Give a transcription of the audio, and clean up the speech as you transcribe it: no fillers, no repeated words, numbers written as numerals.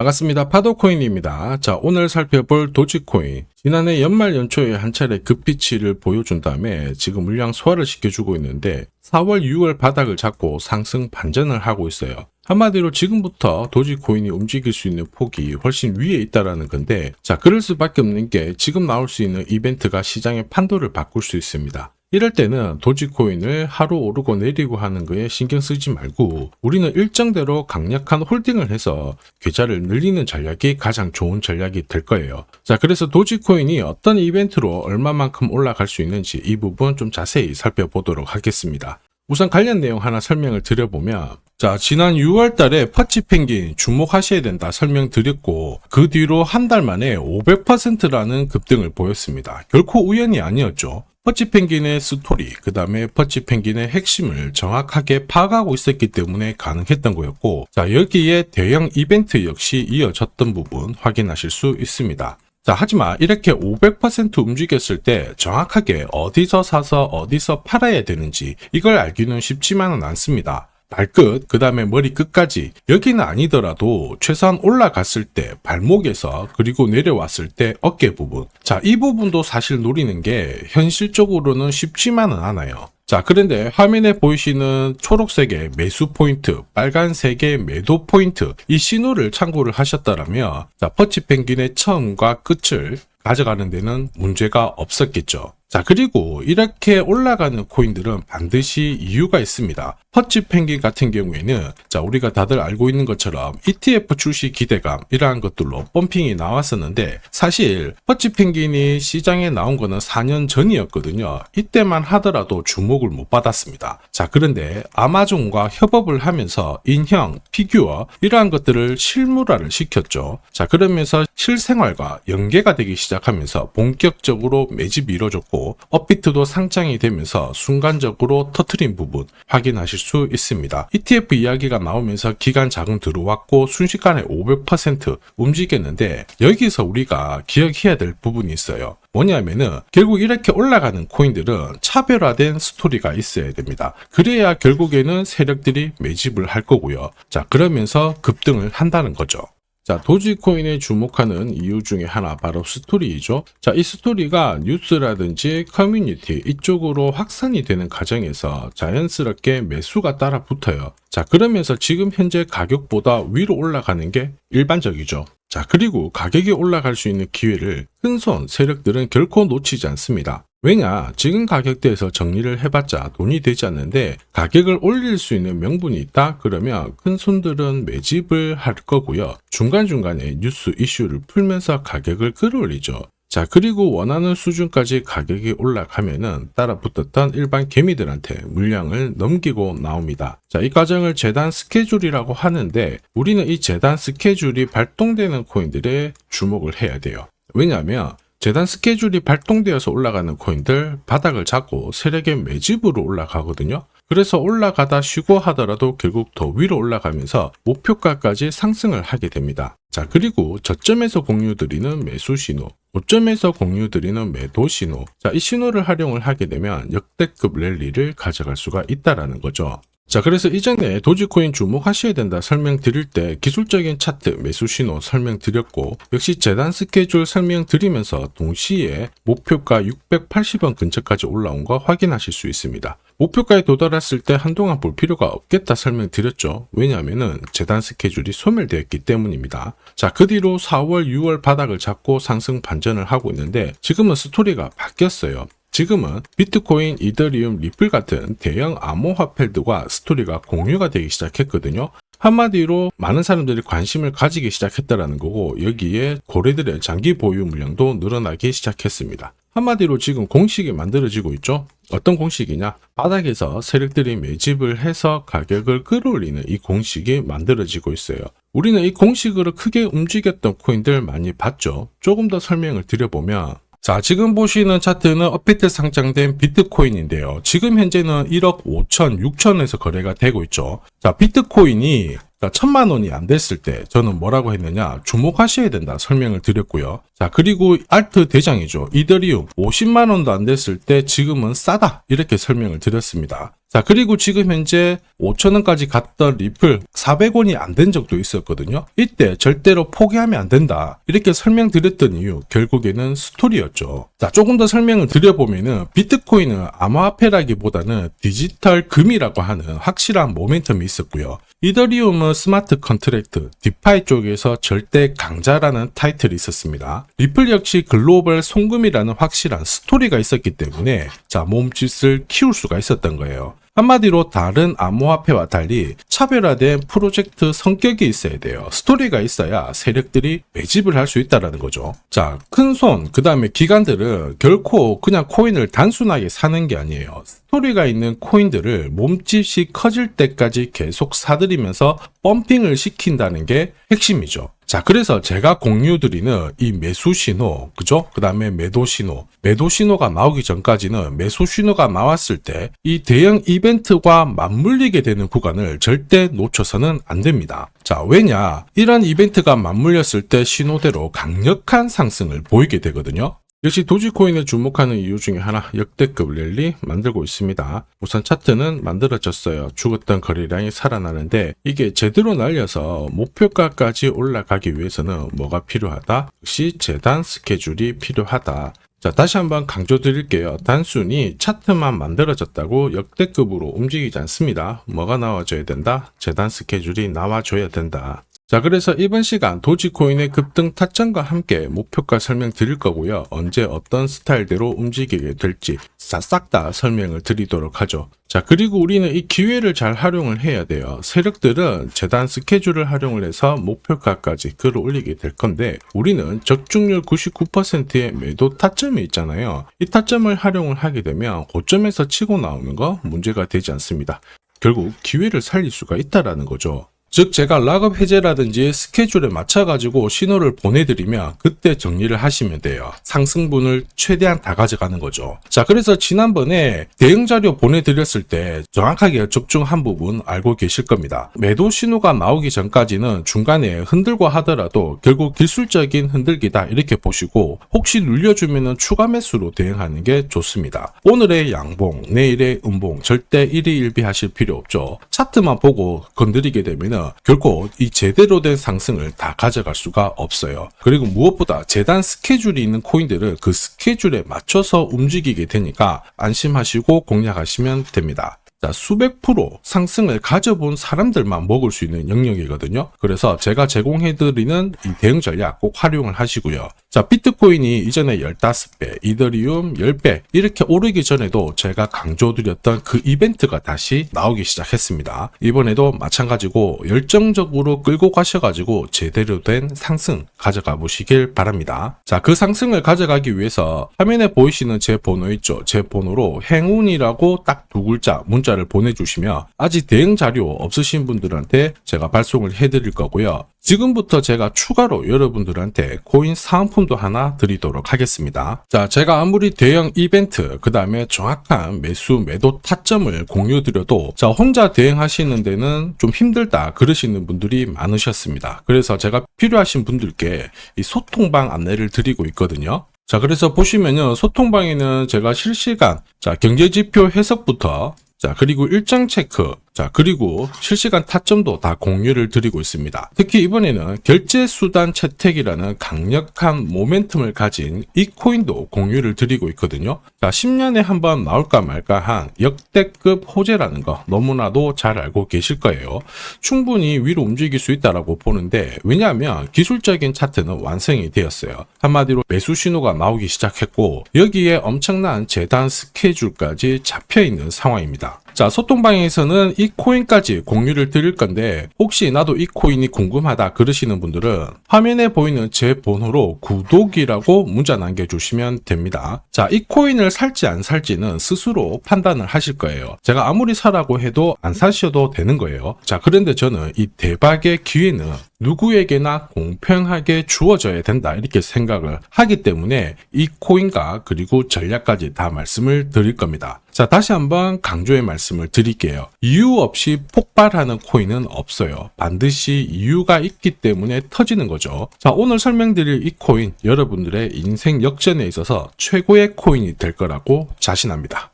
반갑습니다. 파도코인입니다. 자, 오늘 살펴볼 도지코인. 지난해 연말 연초에 한 차례 급비치를 보여준 다음에 지금 물량 소화를 시켜주고 있는데 4월, 6월 바닥을 잡고 상승 반전을 하고 있어요. 한마디로 지금부터 도지코인이 움직일 수 있는 폭이 훨씬 위에 있다라는 건데, 자, 그럴 수밖에 없는 게 지금 나올 수 있는 이벤트가 시장의 판도를 바꿀 수 있습니다. 이럴 때는 도지코인을 하루 오르고 내리고 하는 거에 신경 쓰지 말고 우리는 일정대로 강력한 홀딩을 해서 계좌를 늘리는 전략이 가장 좋은 전략이 될 거예요. 자, 그래서 도지코인이 어떤 이벤트로 얼마만큼 올라갈 수 있는지 이 부분 좀 자세히 살펴보도록 하겠습니다. 우선 관련 내용 하나 설명을 드려보면, 자, 지난 6월 달에 퍼치펭귄 주목하셔야 된다 설명드렸고, 그 뒤로 한 달 만에 500%라는 급등을 보였습니다. 결코 우연이 아니었죠. 퍼치펭귄의 스토리, 그 다음에 퍼치펭귄의 핵심을 정확하게 파악하고 있었기 때문에 가능했던 거였고, 자, 여기에 대형 이벤트 역시 이어졌던 부분 확인하실 수 있습니다. 자, 하지만 이렇게 500% 움직였을 때 정확하게 어디서 사서 어디서 팔아야 되는지 이걸 알기는 쉽지만은 않습니다. 발끝, 그 다음에 머리 끝까지, 여기는 아니더라도 최소한 올라갔을 때 발목에서, 그리고 내려왔을 때 어깨 부분, 자, 이 부분도 사실 노리는 게 현실적으로는 쉽지만은 않아요. 자, 그런데 화면에 보이시는 초록색의 매수 포인트, 빨간색의 매도 포인트, 이 신호를 참고를 하셨다면, 자, 퍼치펭귄의 처음과 끝을 가져가는 데는 문제가 없었겠죠. 자, 그리고 이렇게 올라가는 코인들은 반드시 이유가 있습니다. 퍼치펭귄 같은 경우에는, 자, 우리가 다들 알고 있는 것처럼 ETF 출시 기대감, 이러한 것들로 펌핑이 나왔었는데, 사실 퍼치펭귄이 시장에 나온 거는 4년 전이었거든요. 이때만 하더라도 주목을 못 받았습니다. 자, 그런데 아마존과 협업을 하면서 인형, 피규어, 이러한 것들을 실물화를 시켰죠. 자, 그러면서 실생활과 연계가 되기 시작하면서 본격적으로 매집이 이루어졌고, 업비트도 상장이 되면서 순간적으로 터트린 부분 확인하실 수 있습니다. ETF 이야기가 나오면서 기관 자금 들어왔고 순식간에 500% 움직였는데, 여기서 우리가 기억해야 될 부분이 있어요. 뭐냐면은 결국 이렇게 올라가는 코인들은 차별화된 스토리가 있어야 됩니다. 그래야 결국에는 세력들이 매집을 할 거고요. 자, 그러면서 급등을 한다는 거죠. 자, 도지코인에 주목하는 이유 중에 하나 바로 스토리이죠. 자, 이 스토리가 뉴스라든지 커뮤니티 이쪽으로 확산이 되는 과정에서 자연스럽게 매수가 따라 붙어요. 자, 그러면서 지금 현재 가격보다 위로 올라가는 게 일반적이죠. 자, 그리고 가격이 올라갈 수 있는 기회를 큰손 세력들은 결코 놓치지 않습니다. 왜냐, 지금 가격대에서 정리를 해봤자 돈이 되지 않는데 가격을 올릴 수 있는 명분이 있다? 그러면 큰 손들은 매집을 할 거고요. 중간중간에 뉴스 이슈를 풀면서 가격을 끌어올리죠. 자, 그리고 원하는 수준까지 가격이 올라가면은 따라붙었던 일반 개미들한테 물량을 넘기고 나옵니다. 자, 이 과정을 재단 스케줄이라고 하는데, 우리는 이 재단 스케줄이 발동되는 코인들에 주목을 해야 돼요. 왜냐하면 재단 스케줄이 발동되어서 올라가는 코인들 바닥을 잡고 세력의 매집으로 올라가거든요. 그래서 올라가다 쉬고 하더라도 결국 더 위로 올라가면서 목표가까지 상승을 하게 됩니다. 자, 그리고 저점에서 공유드리는 매수 신호, 고점에서 공유드리는 매도 신호, 자, 이 신호를 활용을 하게 되면 역대급 랠리를 가져갈 수가 있다라는 거죠. 자, 그래서 이전에 도지코인 주목하셔야 된다 설명드릴 때 기술적인 차트 매수 신호 설명드렸고, 역시 재단 스케줄 설명드리면서 동시에 목표가 680원 근처까지 올라온 거 확인하실 수 있습니다. 목표가에 도달했을 때 한동안 볼 필요가 없겠다 설명드렸죠. 왜냐하면은 재단 스케줄이 소멸되었기 때문입니다. 자, 그 뒤로 4월, 6월 바닥을 잡고 상승 반전을 하고 있는데, 지금은 스토리가 바뀌었어요. 지금은 비트코인, 이더리움, 리플 같은 대형 암호화폐들과 스토리가 공유가 되기 시작했거든요. 한마디로 많은 사람들이 관심을 가지기 시작했다라는 거고, 여기에 고래들의 장기 보유 물량도 늘어나기 시작했습니다. 한마디로 지금 공식이 만들어지고 있죠. 어떤 공식이냐? 바닥에서 세력들이 매집을 해서 가격을 끌어올리는 이 공식이 만들어지고 있어요. 우리는 이 공식으로 크게 움직였던 코인들 많이 봤죠. 조금 더 설명을 드려보면, 자, 지금 보시는 차트는 업비트 상장된 비트코인인데요. 지금 현재는 1억 5천, 6천에서 거래가 되고 있죠. 자, 비트코인이 자, 1000만 원이 안 됐을 때 저는 뭐라고 했느냐, 주목하셔야 된다 설명을 드렸고요. 자, 그리고 알트 대장이죠. 이더리움 50만 원도 안 됐을 때 지금은 싸다 이렇게 설명을 드렸습니다. 자, 그리고 지금 현재 5,000원까지 갔던 리플 400원이 안 된 적도 있었거든요. 이때 절대로 포기하면 안 된다 이렇게 설명드렸던 이유, 결국에는 스토리였죠. 자, 조금 더 설명을 드려보면은 비트코인은 암호화폐라기보다는 디지털 금이라고 하는 확실한 모멘텀이 있었고요. 이더리움은 스마트 컨트랙트, 디파이 쪽에서 절대 강자라는 타이틀이 있었습니다. 리플 역시 글로벌 송금이라는 확실한 스토리가 있었기 때문에 자, 몸짓을 키울 수가 있었던 거예요. 한마디로 다른 암호화폐와 달리 차별화된 프로젝트 성격이 있어야 돼요. 스토리가 있어야 세력들이 매집을 할 수 있다는 거죠. 자, 큰손, 그 다음에 기관들은 결코 그냥 코인을 단순하게 사는 게 아니에요. 스토리가 있는 코인들을 몸집이 커질 때까지 계속 사들이면서 펌핑을 시킨다는 게 핵심이죠. 자, 그래서 제가 공유드리는 이 매수 신호, 그죠? 그 다음에 매도 신호가 나오기 전까지는 매수 신호가 나왔을 때 이 대형 이벤트와 맞물리게 되는 구간을 절대 놓쳐서는 안 됩니다. 자, 왜냐? 이런 이벤트가 맞물렸을 때 신호대로 강력한 상승을 보이게 되거든요. 역시 도지코인에 주목하는 이유 중에 하나, 역대급 랠리 만들고 있습니다. 우선 차트는 만들어졌어요. 죽었던 거래량이 살아나는데 이게 제대로 날려서 목표가까지 올라가기 위해서는 뭐가 필요하다? 역시 재단 스케줄이 필요하다. 자, 다시 한번 강조드릴게요. 단순히 차트만 만들어졌다고 역대급으로 움직이지 않습니다. 뭐가 나와줘야 된다? 재단 스케줄이 나와줘야 된다. 자, 그래서 이번 시간 도지코인의 급등 타점과 함께 목표가 설명드릴 거고요. 언제 어떤 스타일대로 움직이게 될지 싹 다 설명을 드리도록 하죠. 자, 그리고 우리는 이 기회를 잘 활용을 해야 돼요. 세력들은 재단 스케줄을 활용을 해서 목표가까지 끌어올리게 될 건데 우리는 적중률 99%의 매도 타점이 있잖아요. 이 타점을 활용을 하게 되면 고점에서 치고 나오는 거 문제가 되지 않습니다. 결국 기회를 살릴 수가 있다라는 거죠. 즉 제가 락업 해제라든지 스케줄에 맞춰가지고 신호를 보내드리면 그때 정리를 하시면 돼요. 상승분을 최대한 다 가져가는 거죠. 자, 그래서 지난번에 대응 자료 보내드렸을 때 정확하게 적중한 부분 알고 계실 겁니다. 매도 신호가 나오기 전까지는 중간에 흔들고 하더라도 결국 기술적인 흔들기다 이렇게 보시고 혹시 눌려주면 추가 매수로 대응하는 게 좋습니다. 오늘의 양봉, 내일의 음봉 절대 일희일비하실 필요 없죠. 차트만 보고 건드리게 되면 결코 이 제대로 된 상승을 다 가져갈 수가 없어요. 그리고 무엇보다 재단 스케줄이 있는 코인들은 그 스케줄에 맞춰서 움직이게 되니까 안심하시고 공략하시면 됩니다. 자, 수백 프로 상승을 가져본 사람들만 먹을 수 있는 영역이거든요. 그래서 제가 제공해드리는 이 대응 전략 꼭 활용을 하시고요. 자, 비트코인이 이전에 15배, 이더리움 10배 이렇게 오르기 전에도 제가 강조드렸던 그 이벤트가 다시 나오기 시작했습니다. 이번에도 마찬가지고 열정적으로 끌고 가셔가지고 제대로 된 상승 가져가 보시길 바랍니다. 자, 그 상승을 가져가기 위해서 화면에 보이시는 제 번호 있죠. 제 번호로 행운이라고 딱 두 글자 문자를 보내주시면 아직 대응 자료 없으신 분들한테 제가 발송을 해드릴 거고요. 지금부터 제가 추가로 여러분들한테 코인 사은품도 하나 드리도록 하겠습니다. 자, 제가 아무리 대형 이벤트, 그 다음에 정확한 매수, 매도 타점을 공유드려도 자, 혼자 대응하시는 데는 좀 힘들다 그러시는 분들이 많으셨습니다. 그래서 제가 필요하신 분들께 이 소통방 안내를 드리고 있거든요. 자, 그래서 보시면요, 소통방에는 제가 실시간 경제지표 해석부터 그리고 일정 체크, 그리고 실시간 타점도 다 공유를 드리고 있습니다. 특히 이번에는 결제수단 채택이라는 강력한 모멘텀을 가진 이 코인도 공유를 드리고 있거든요. 10년에 한번 나올까 말까 한 역대급 호재라는 거 너무나도 잘 알고 계실 거예요. 충분히 위로 움직일 수 있다고 보는데 왜냐하면 기술적인 차트는 완성이 되었어요. 한마디로 매수 신호가 나오기 시작했고 여기에 엄청난 재단 스케줄까지 잡혀있는 상황입니다. 자, 소통방에서는 이 코인까지 공유를 드릴 건데 혹시 나도 이 코인이 궁금하다 그러시는 분들은 화면에 보이는 제 번호로 구독이라고 문자 남겨주시면 됩니다. 자, 이 코인을 살지 안 살지는 스스로 판단을 하실 거예요. 제가 아무리 사라고 해도 안 사셔도 되는 거예요. 자, 그런데 저는 이 대박의 기회는 누구에게나 공평하게 주어져야 된다 이렇게 생각을 하기 때문에 이 코인과 그리고 전략까지 다 말씀을 드릴 겁니다. 자, 다시 한번 강조의 말씀을 드릴게요. 이유 없이 폭발하는 코인은 없어요. 반드시 이유가 있기 때문에 터지는 거죠. 자, 오늘 설명드릴 이 코인, 여러분들의 인생 역전에 있어서 최고의 코인이 될 거라고 자신합니다.